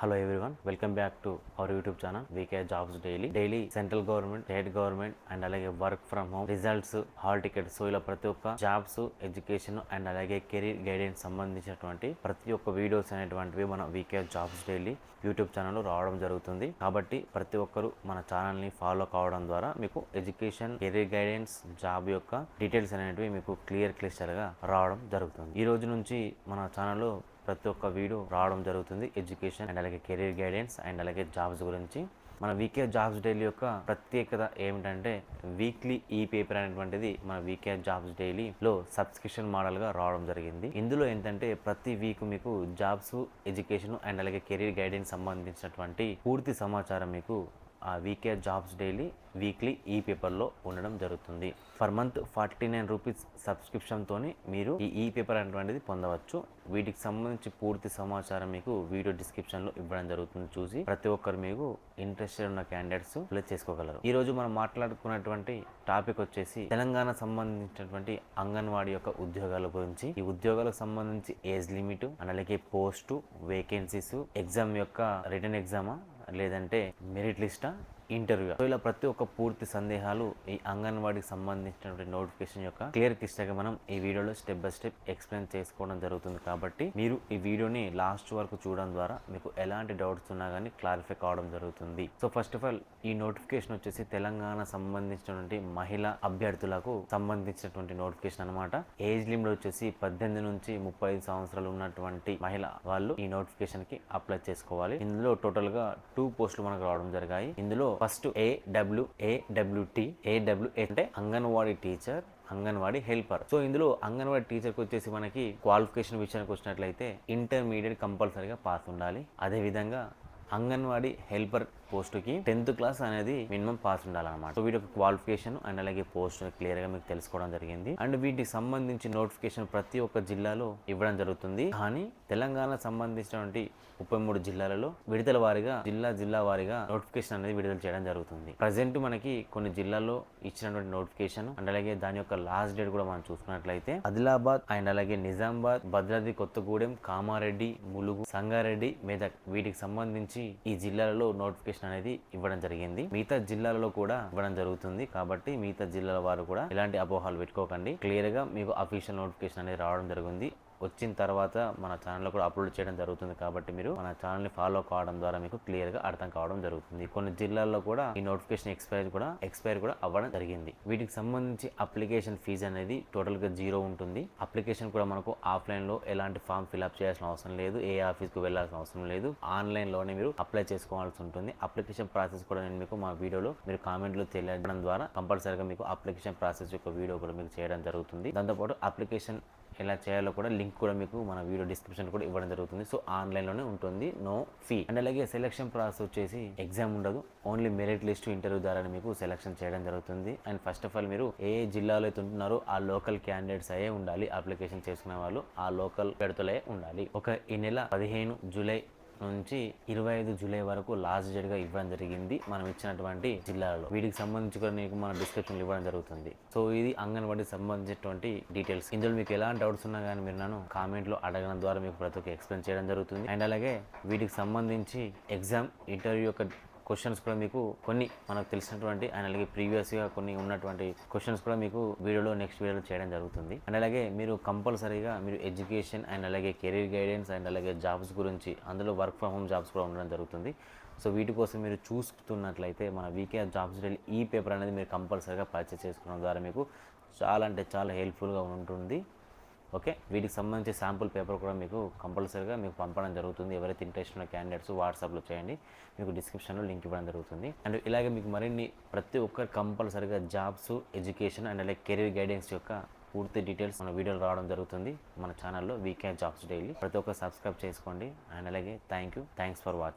Hello everyone, welcome back to our YouTube channel VK Jobs Daily. Daily central government, state government and అలాగే work from home results, hall tickets, so ఇలా ప్రతి ఒక్క jobs, education and అలాగే career guidance సంబంధించినటువంటి ప్రతి ఒక్క videos అనేటువంటివి మన VK జాబ్స్ డైలీ యూట్యూబ్ ఛానల్లో రావడం జరుగుతుంది. కాబట్టి ప్రతి ఒక్కరు మన ఛానల్ని ఫాలో కావడం ద్వారా మీకు ఎడ్యుకేషన్, కెరీర్ గైడెన్స్, జాబ్ యొక్క డీటెయిల్స్ అనేటివి మీకు క్లియర్గా రావడం జరుగుతుంది. ఈ రోజు నుంచి మన ఛానల్లో ప్రతి ఒక్క వీడియో రావడం జరుగుతుంది ఎడ్యుకేషన్ అండ్ అలాగే కెరీర్ గైడెన్స్ అండ్ అలాగే జాబ్స్ గురించి. మన వీకే జాబ్స్ డైలీ యొక్క ప్రత్యేకత ఏమిటంటే వీక్లీ ఈ పేపర్ అనేటువంటిది మన వీకే జాబ్స్ డైలీలో సబ్స్క్రిప్షన్ మోడల్గా రావడం జరిగింది. ఇందులో ఏంటంటే ప్రతి వీక్ మీకు జాబ్స్, ఎడ్యుకేషన్ అండ్ అలాగే కెరీర్ గైడెన్స్ సంబంధించినటువంటి పూర్తి సమాచారం మీకు ఆ వీకే జాబ్స్ డైలీ వీక్లీ ఈ పేపర్లో ఉండడం జరుగుతుంది. పర్ మంత్ 49 రూపీస్ సబ్స్క్రిప్షన్తో మీరు ఈ పేపర్ అనేటువంటిది పొందవచ్చు. వీటికి సంబంధించి పూర్తి సమాచారం మీకు వీడియో డిస్క్రిప్షన్లో ఇవ్వడం జరుగుతుంది. చూసి ప్రతి ఒక్కరు మీకు ఇంట్రెస్టెడ్ ఉన్న క్యాండిడేట్స్ అప్లై చేసుకోగలరు. ఈ రోజు మనం మాట్లాడుకున్నటువంటి టాపిక్ వచ్చేసి తెలంగాణ సంబంధించినటువంటి అంగన్వాడీ యొక్క ఉద్యోగాల గురించి. ఈ ఉద్యోగాలకు సంబంధించి ఏజ్ లిమిట్ అండ్ అలాగే పోస్టు, వేకెన్సీస్, ఎగ్జామ్ యొక్క రిటర్న్ ఎగ్జామా లేదంటే మెరిట్ లిస్టా, ఇంటర్వ్యూ, సో ఇలా ప్రతి ఒక్క పూర్తి సందేహాలు ఈ అంగన్వాడీకి సంబంధించినటువంటి నోటిఫికేషన్ యొక్క క్లియర్ గా మనం ఈ వీడియోలో స్టెప్ బై స్టెప్ ఎక్స్ప్లెయిన్ చేసుకోవడం జరుగుతుంది. కాబట్టి మీరు ఈ వీడియోని లాస్ట్ వరకు చూడడం ద్వారా మీకు ఎలాంటి డౌట్స్ ఉన్నా కానీ క్లారిఫై కావడం జరుగుతుంది. సో ఫస్ట్ ఆఫ్ ఆల్ ఈ నోటిఫికేషన్ వచ్చేసి తెలంగాణ సంబంధించినటువంటి మహిళా అభ్యర్థులకు సంబంధించినటువంటి నోటిఫికేషన్ అనమాట. ఏజ్ లిమిట్ వచ్చేసి 18 నుంచి 35 సంవత్సరాలు ఉన్నటువంటి మహిళ వాళ్ళు ఈ నోటిఫికేషన్ కి అప్లై చేసుకోవాలి. ఇందులో టోటల్ గా 2 పోస్టులు మనకు రావడం జరిగాయి. ఇందులో ఫస్ట్ AWT అంటే anganwadi teacher, anganwadi helper. So ఇందులో అంగన్వాడీ టీచర్కి వచ్చేసి మనకి క్వాలిఫికేషన్ విషయానికి వచ్చినట్లయితే ఇంటర్మీడియట్ కంపల్సరీగా పాస్ ఉండాలి. అదే విధంగా అంగన్వాడీ హెల్పర్ పోస్టుకి 10th క్లాస్ అనేది మినిమం పాస్ ఉండాలన్నమాట. సో వీటి యొక్క క్వాలిఫికేషన్ అండ్ అలాగే పోస్ట్ క్లియర్గా మీకు తెలుసుకోవడం జరిగింది. అండ్ వీటికి సంబంధించి నోటిఫికేషన్ ప్రతి ఒక్క జిల్లాలో ఇవ్వడం జరుగుతుంది. కానీ తెలంగాణ సంబంధించినటువంటి 33 జిల్లాలలో విడతల వారీగా జిల్లా వారీగా నోటిఫికేషన్ అనేది విడుదల చేయడం జరుగుతుంది. ప్రజెంట్ మనకి కొన్ని జిల్లాల్లో ఇచ్చినటువంటి నోటిఫికేషన్ అండ్ అలాగే దాని యొక్క లాస్ట్ డేట్ కూడా మనం చూసుకున్నట్లయితే ఆదిలాబాద్ అండ్ అలాగే నిజామాబాద్, భద్రాద్రి కొత్తగూడెం, కామారెడ్డి, ములుగు, సంగారెడ్డి, మెదక్ వీటికి సంబంధించి ఈ జిల్లాలలో నోటిఫికేషన్ అనేది ఇవ్వడం జరిగింది. మిగతా జిల్లాలలో కూడా ఇవ్వడం జరుగుతుంది. కాబట్టి మిగతా జిల్లాల వారు కూడా ఇలాంటి అపోహలు పెట్టుకోకండి. క్లియర్ గా మీకు అఫీషియల్ నోటిఫికేషన్ అనేది రావడం జరిగింది. వచ్చిన తర్వాత మన ఛానల్లో కూడా అప్లోడ్ చేయడం జరుగుతుంది. కాబట్టి మీరు మన ఛానల్ని ఫాలో కావడం ద్వారా మీకు క్లియర్గా అర్థం కావడం జరుగుతుంది. కొన్ని జిల్లాల్లో కూడా ఈ నోటిఫికేషన్ ఎక్స్పైర్ కూడా అవ్వడం జరిగింది. వీటికి సంబంధించి అప్లికేషన్ ఫీజు అనేది టోటల్గా 0 ఉంటుంది. అప్లికేషన్ కూడా మనకు ఆఫ్లైన్లో ఎలాంటి ఫామ్ ఫిల్అప్ చేయాల్సిన అవసరం లేదు. ఏ ఆఫీస్కు వెళ్ళాల్సిన అవసరం లేదు. ఆన్లైన్లోనే మీరు అప్లై చేసుకోవాల్సి ఉంటుంది. అప్లికేషన్ ప్రాసెస్ కూడా నేను మీకు మా వీడియోలో మీరు కామెంట్లో తెలియడం ద్వారా కంపల్సరీగా మీకు అప్లికేషన్ ప్రాసెస్ యొక్క వీడియో కూడా మీకు చేయడం జరుగుతుంది. దాంతోపాటు అప్లికేషన్ ఎలా చేయాలో కూడా లింక్ కూడా మీకు మన వీడియో డిస్క్రిప్షన్ కూడా ఇవ్వడం జరుగుతుంది. సో ఆన్లైన్లోనే ఉంటుంది, నో ఫీ. అండ్ అలాగే సెలక్షన్ ప్రాసెస్ వచ్చేసి ఎగ్జామ్ ఉండదు, ఓన్లీ మెరిట్ లిస్ట్, ఇంటర్వ్యూ ద్వారా మీకు సెలక్షన్ చేయడం జరుగుతుంది. అండ్ ఫస్ట్ ఆఫ్ ఆల్ మీరు ఏ జిల్లాలో అయితే ఉంటున్నారో ఆ లోకల్ క్యాండిడేట్స్ అయ్యే ఉండాలి. అప్లికేషన్ చేసుకునే వాళ్ళు ఆ లోకల్ పెడుతలే ఉండాలి. ఈ నెల 15 జూలై నుంచి 25 జూలై వరకు లాస్ట్ డేట్ గా ఇవ్వడం జరిగింది మనం ఇచ్చినటువంటి జిల్లాలలో. వీటికి సంబంధించి కూడా మీకు మన డిస్క్రిప్షన్ ఇవ్వడం జరుగుతుంది. సో ఇది అంగన్వాడీకి సంబంధించినటువంటి డీటెయిల్స్. ఇందులో మీకు ఎలాంటి డౌట్స్ ఉన్నా కానీ మీరు నన్ను కామెంట్ లో అడగడం ద్వారా మీకు ప్రతి ఒక్క ఎక్స్ప్లెయిన్ చేయడం జరుగుతుంది. అండ్ అలాగే వీటికి సంబంధించి ఎగ్జామ్, ఇంటర్వ్యూ యొక్క క్వశ్చన్స్ కూడా మీకు కొన్ని మనకు తెలిసినటువంటి అండ్ అలాగే ప్రీవియస్గా కొన్ని ఉన్నటువంటి క్వశ్చన్స్ కూడా మీకు నెక్స్ట్ వీడియోలో చేయడం జరుగుతుంది. అండ్ అలాగే మీరు కంపల్సరీగా మీరు ఎడ్యుకేషన్ అండ్ అలాగే కెరీర్ గైడెన్స్ అండ్ అలాగే జాబ్స్ గురించి, అందులో వర్క్ ఫ్రమ్ హోమ్ జాబ్స్ కూడా ఉండడం జరుగుతుంది. సో వీటి కోసం మీరు చూస్తున్నట్లయితే మన వీకే జాబ్స్ డైలీ ఈ పేపర్ అనేది మీరు కంపల్సరీగా పర్చేస్ చేసుకోవడం ద్వారా మీకు చాలా అంటే చాలా హెల్ప్ఫుల్గా ఉంటుంది. ఓకే, వీటికి సంబంధించి శాంపుల్ పేపర్ కూడా మీకు కంపల్సరీగా మీకు పంపడం జరుగుతుంది. ఎవరైతే ఇంట్రెస్ట్ ఉన్న క్యాండిడేట్స్ వాట్సాప్లో చేయండి, మీకు డిస్క్రిప్షన్లో లింక్ ఇవ్వడం జరుగుతుంది. అండ్ ఇలాగే మీకు మరిన్ని ప్రతి ఒక్కరు కంపల్సరీగా జాబ్స్, ఎడ్యుకేషన్ అండ్ అలాగే కెరీర్ గైడెన్స్ యొక్క పూర్తి డీటెయిల్స్ మన వీడియోలో రావడం జరుగుతుంది మన ఛానల్లో వీకే జాబ్స్ డైలీ. ప్రతి ఒక్కరు సబ్స్క్రైబ్ చేసుకోండి. అండ్ అలాగే థ్యాంక్స్ ఫర్ వాచింగ్.